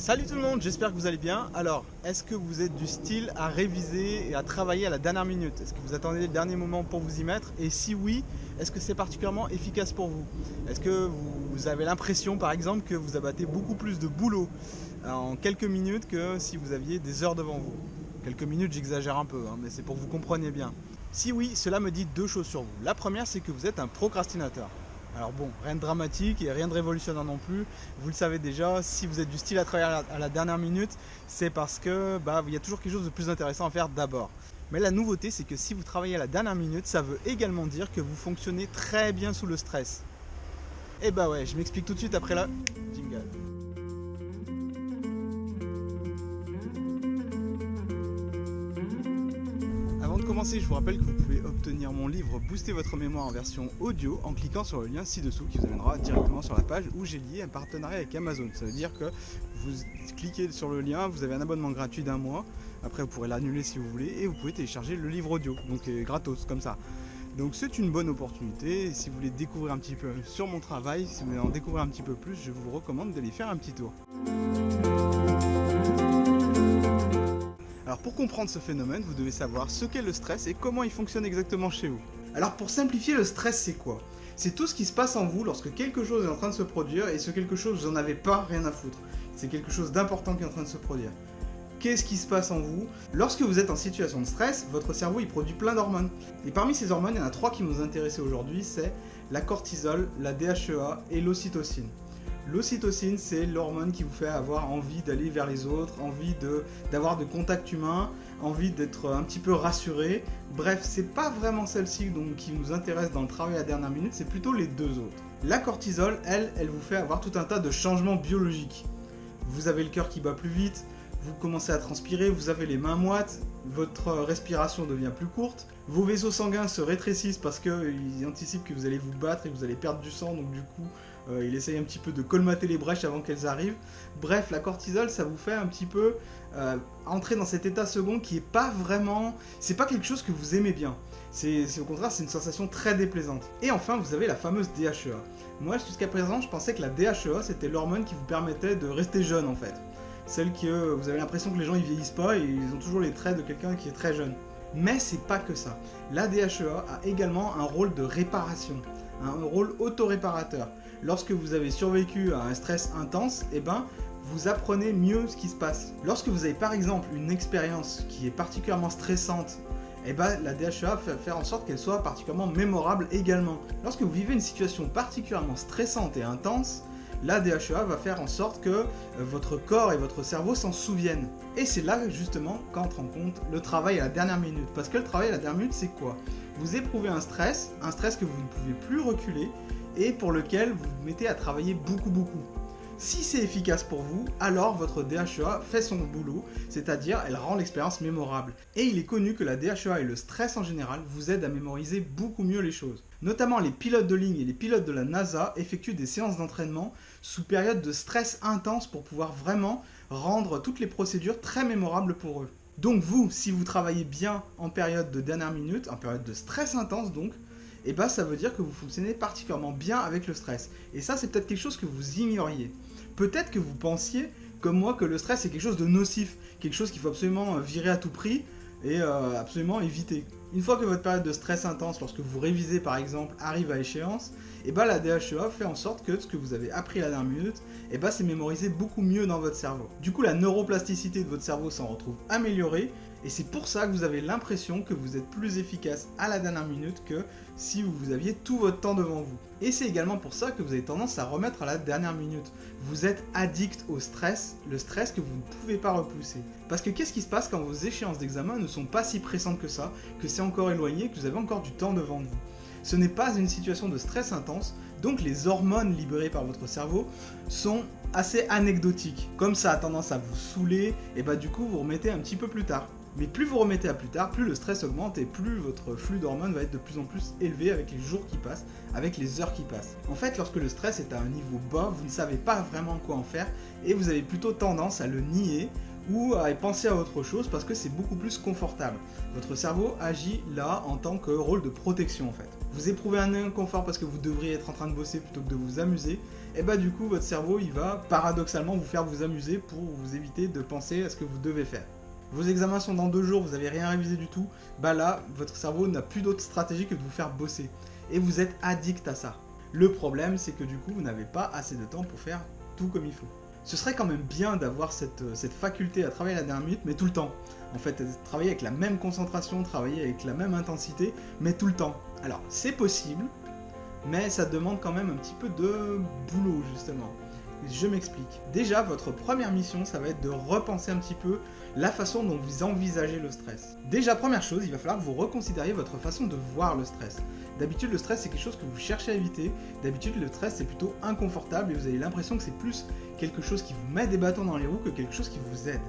Salut tout le monde, j'espère que vous allez bien. Alors, est-ce que vous êtes du style à réviser et à travailler à la dernière minute? Est-ce que vous attendez le dernier moment pour vous y mettre? Et si oui, est-ce que c'est particulièrement efficace pour vous? Est-ce que vous avez l'impression par exemple que vous abattez beaucoup plus de boulot en quelques minutes que si vous aviez des heures devant vous? Quelques minutes, j'exagère un peu, mais c'est pour que vous compreniez bien. Si oui, cela me dit deux choses sur vous. La première, c'est que vous êtes un procrastinateur. Alors bon, rien de dramatique et rien de révolutionnaire non plus. Vous le savez déjà, si vous êtes du style à travailler à la dernière minute, c'est parce que il y a toujours quelque chose de plus intéressant à faire d'abord. Mais la nouveauté, c'est que si vous travaillez à la dernière minute, ça veut également dire que vous fonctionnez très bien sous le stress. Et ouais, je m'explique tout de suite après la jingle. Avant de commencer, je vous rappelle que vous pouvez obtenir mon livre Booster votre mémoire en version audio en cliquant sur le lien ci-dessous qui vous amènera directement sur la page où j'ai lié un partenariat avec Amazon. Ça veut dire que vous cliquez sur le lien, vous avez un abonnement gratuit d'1 mois. Après, vous pourrez l'annuler si vous voulez et vous pouvez télécharger le livre audio, donc gratos comme ça. Donc c'est une bonne opportunité. Et si vous voulez découvrir un petit peu sur mon travail, si vous voulez en découvrir un petit peu plus, je vous recommande d'aller faire un petit tour. Alors pour comprendre ce phénomène, vous devez savoir ce qu'est le stress et comment il fonctionne exactement chez vous. Alors pour simplifier, le stress c'est quoi? C'est tout ce qui se passe en vous lorsque quelque chose est en train de se produire et ce quelque chose vous n'en avez pas rien à foutre. C'est quelque chose d'important qui est en train de se produire. Qu'est-ce qui se passe en vous? Lorsque vous êtes en situation de stress, votre cerveau il produit plein d'hormones. Et parmi ces hormones, il y en a 3 qui nous intéressent aujourd'hui, c'est la cortisol, la DHEA et l'ocytocine. L'ocytocine, c'est l'hormone qui vous fait avoir envie d'aller vers les autres, envie d'avoir de contact humain, envie d'être un petit peu rassuré. Bref, c'est pas vraiment celle-ci qui nous intéresse dans le travail à la dernière minute, c'est plutôt les deux autres. La cortisol, elle vous fait avoir tout un tas de changements biologiques. Vous avez le cœur qui bat plus vite, vous commencez à transpirer, vous avez les mains moites, votre respiration devient plus courte, vos vaisseaux sanguins se rétrécissent parce qu'ils anticipent que vous allez vous battre et que vous allez perdre du sang, donc du coup il essaye un petit peu de colmater les brèches avant qu'elles arrivent. Bref, la cortisol, ça vous fait un petit peu entrer dans cet état second qui est pas vraiment... C'est pas quelque chose que vous aimez bien. C'est au contraire, c'est une sensation très déplaisante. Et enfin, vous avez la fameuse DHEA. Moi, jusqu'à présent, je pensais que la DHEA, c'était l'hormone qui vous permettait de rester jeune en fait. Celle que vous avez l'impression que les gens ils vieillissent pas et ils ont toujours les traits de quelqu'un qui est très jeune. Mais c'est pas que ça. La DHEA a également un rôle de réparation, un rôle autoréparateur. Lorsque vous avez survécu à un stress intense, vous apprenez mieux ce qui se passe. Lorsque vous avez par exemple une expérience qui est particulièrement stressante, la DHEA va faire en sorte qu'elle soit particulièrement mémorable également. Lorsque vous vivez une situation particulièrement stressante et intense, la DHEA va faire en sorte que votre corps et votre cerveau s'en souviennent. Et c'est là justement qu'entre en compte le travail à la dernière minute. Parce que le travail à la dernière minute, c'est quoi? Vous éprouvez un stress que vous ne pouvez plus reculer et pour lequel vous vous mettez à travailler beaucoup. Si c'est efficace pour vous, alors votre DHEA fait son boulot, c'est-à-dire elle rend l'expérience mémorable. Et il est connu que la DHEA et le stress en général vous aident à mémoriser beaucoup mieux les choses. Notamment les pilotes de ligne et les pilotes de la NASA effectuent des séances d'entraînement sous période de stress intense pour pouvoir vraiment rendre toutes les procédures très mémorables pour eux. Donc vous, si vous travaillez bien en période de dernière minute, en période de stress intense donc, ça veut dire que vous fonctionnez particulièrement bien avec le stress. Et ça, c'est peut-être quelque chose que vous ignoriez. Peut-être que vous pensiez, comme moi, que le stress est quelque chose de nocif, quelque chose qu'il faut absolument virer à tout prix et absolument éviter. Une fois que votre période de stress intense, lorsque vous révisez par exemple, arrive à échéance, la DHEA fait en sorte que ce que vous avez appris à la dernière minute, c'est mémorisé beaucoup mieux dans votre cerveau. Du coup, la neuroplasticité de votre cerveau s'en retrouve améliorée, et c'est pour ça que vous avez l'impression que vous êtes plus efficace à la dernière minute que si vous aviez tout votre temps devant vous. Et c'est également pour ça que vous avez tendance à remettre à la dernière minute. Vous êtes addict au stress, le stress que vous ne pouvez pas repousser. Parce que qu'est-ce qui se passe quand vos échéances d'examen ne sont pas si pressantes que ça, que c'est encore éloigné, que vous avez encore du temps devant vous? Ce n'est pas une situation de stress intense, donc les hormones libérées par votre cerveau sont assez anecdotiques. Comme ça a tendance à vous saouler, du coup vous remettez un petit peu plus tard. Mais plus vous remettez à plus tard, plus le stress augmente et plus votre flux d'hormones va être de plus en plus élevé avec les jours qui passent, avec les heures qui passent. En fait, lorsque le stress est à un niveau bas, vous ne savez pas vraiment quoi en faire et vous avez plutôt tendance à le nier ou à penser à autre chose parce que c'est beaucoup plus confortable. Votre cerveau agit là en tant que rôle de protection en fait. vous éprouvez un inconfort parce que vous devriez être en train de bosser plutôt que de vous amuser, et bah du coup votre cerveau il va paradoxalement vous faire vous amuser pour vous éviter de penser à ce que vous devez faire. Vos examens sont dans 2 jours, vous n'avez rien révisé du tout, bah là votre cerveau n'a plus d'autre stratégie que de vous faire bosser. Et vous êtes addict à ça. Le problème c'est que du coup vous n'avez pas assez de temps pour faire tout comme il faut. Ce serait quand même bien d'avoir cette faculté à travailler à la dernière minute, mais tout le temps. En fait, travailler avec la même concentration, travailler avec la même intensité, mais tout le temps. Alors, c'est possible, mais ça demande quand même un petit peu de boulot, justement. Je m'explique. Déjà, votre première mission, ça va être de repenser un petit peu la façon dont vous envisagez le stress. Déjà, première chose, il va falloir que vous reconsidériez votre façon de voir le stress. D'habitude, le stress, c'est quelque chose que vous cherchez à éviter. D'habitude, le stress, c'est plutôt inconfortable et vous avez l'impression que c'est plus quelque chose qui vous met des bâtons dans les roues que quelque chose qui vous aide.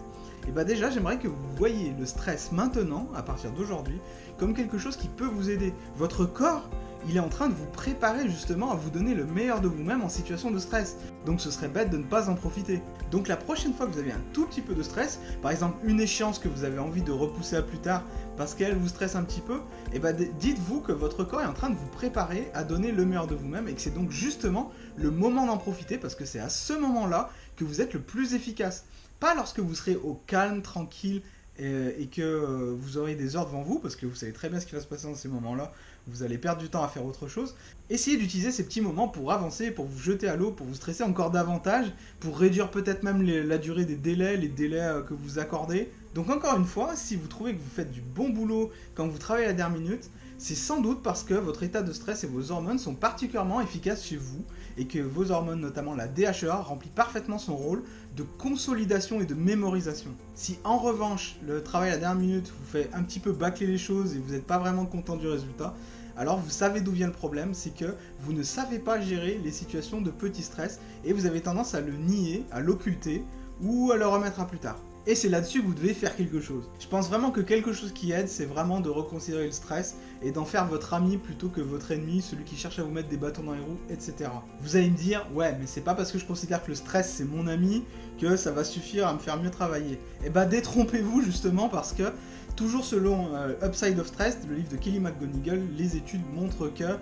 Et bah déjà, j'aimerais que vous voyiez le stress maintenant, à partir d'aujourd'hui, comme quelque chose qui peut vous aider. Votre corps, il est en train de vous préparer justement à vous donner le meilleur de vous-même en situation de stress. Donc ce serait bête de ne pas en profiter. Donc la prochaine fois que vous avez un tout petit peu de stress, par exemple une échéance que vous avez envie de repousser à plus tard parce qu'elle vous stresse un petit peu, et bah dites-vous que votre corps est en train de vous préparer à donner le meilleur de vous-même et que c'est donc justement le moment d'en profiter parce que c'est à ce moment-là que vous êtes le plus efficace. Pas lorsque vous serez au calme, tranquille, et que vous aurez des heures devant vous, parce que vous savez très bien ce qui va se passer dans ces moments-là, vous allez perdre du temps à faire autre chose. Essayez d'utiliser ces petits moments pour avancer, pour vous jeter à l'eau, pour vous stresser encore davantage, pour réduire peut-être même la durée des délais, les délais que vous accordez. Donc encore une fois, si vous trouvez que vous faites du bon boulot quand vous travaillez à la dernière minute, c'est sans doute parce que votre état de stress et vos hormones sont particulièrement efficaces chez vous et que vos hormones, notamment la DHEA, remplit parfaitement son rôle de consolidation et de mémorisation. Si en revanche, le travail à la dernière minute vous fait un petit peu bâcler les choses et vous n'êtes pas vraiment content du résultat, alors vous savez d'où vient le problème, c'est que vous ne savez pas gérer les situations de petit stress et vous avez tendance à le nier, à l'occulter ou à le remettre à plus tard. Et c'est là-dessus que vous devez faire quelque chose. Je pense vraiment que quelque chose qui aide, c'est vraiment de reconsidérer le stress et d'en faire votre ami plutôt que votre ennemi, celui qui cherche à vous mettre des bâtons dans les roues, etc. Vous allez me dire, ouais, mais c'est pas parce que je considère que le stress c'est mon ami que ça va suffire à me faire mieux travailler. Et bah détrompez-vous justement parce que, toujours selon Upside of Stress, le livre de Kelly McGonigal, les études montrent que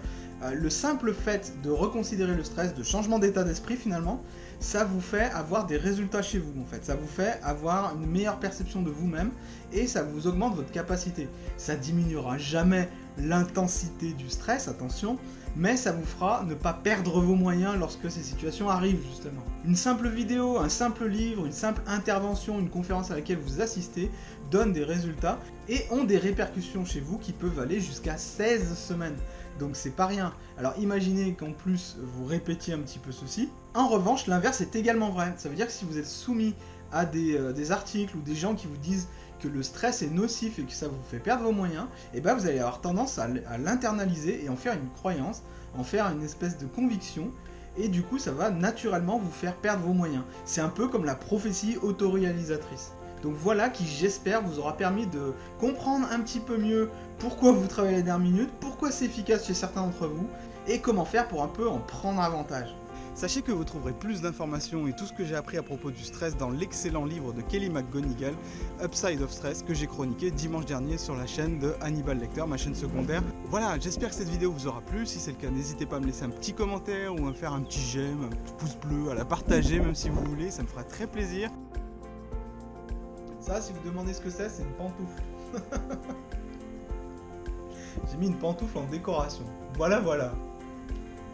le simple fait de reconsidérer le stress, de changement d'état d'esprit finalement, ça vous fait avoir des résultats chez vous en fait. Ça vous fait avoir une meilleure perception de vous-même et ça vous augmente votre capacité. Ça diminuera jamais l'intensité du stress, attention, mais ça vous fera ne pas perdre vos moyens lorsque ces situations arrivent justement. Une simple vidéo, un simple livre, une simple intervention, une conférence à laquelle vous assistez donnent des résultats et ont des répercussions chez vous qui peuvent aller jusqu'à 16 semaines. Donc c'est pas rien. Alors imaginez qu'en plus vous répétiez un petit peu ceci. En revanche, l'inverse est également vrai. Ça veut dire que si vous êtes soumis à des articles ou des gens qui vous disent que le stress est nocif et que ça vous fait perdre vos moyens, et ben vous allez avoir tendance à l'internaliser et en faire une croyance, en faire une espèce de conviction, et du coup ça va naturellement vous faire perdre vos moyens. C'est un peu comme la prophétie autoréalisatrice. Donc voilà qui, j'espère, vous aura permis de comprendre un petit peu mieux pourquoi vous travaillez à la dernière minute, pourquoi c'est efficace chez certains d'entre vous, et comment faire pour un peu en prendre avantage. Sachez que vous trouverez plus d'informations et tout ce que j'ai appris à propos du stress dans l'excellent livre de Kelly McGonigal, Upside of Stress, que j'ai chroniqué dimanche dernier sur la chaîne de Hannibal Lecter, ma chaîne secondaire. Voilà, j'espère que cette vidéo vous aura plu. Si c'est le cas, n'hésitez pas à me laisser un petit commentaire ou à me faire un petit j'aime, un petit pouce bleu, à la partager même si vous voulez, ça me fera très plaisir. Ça, si vous demandez ce que c'est une pantoufle. J'ai mis une pantoufle en décoration. Voilà.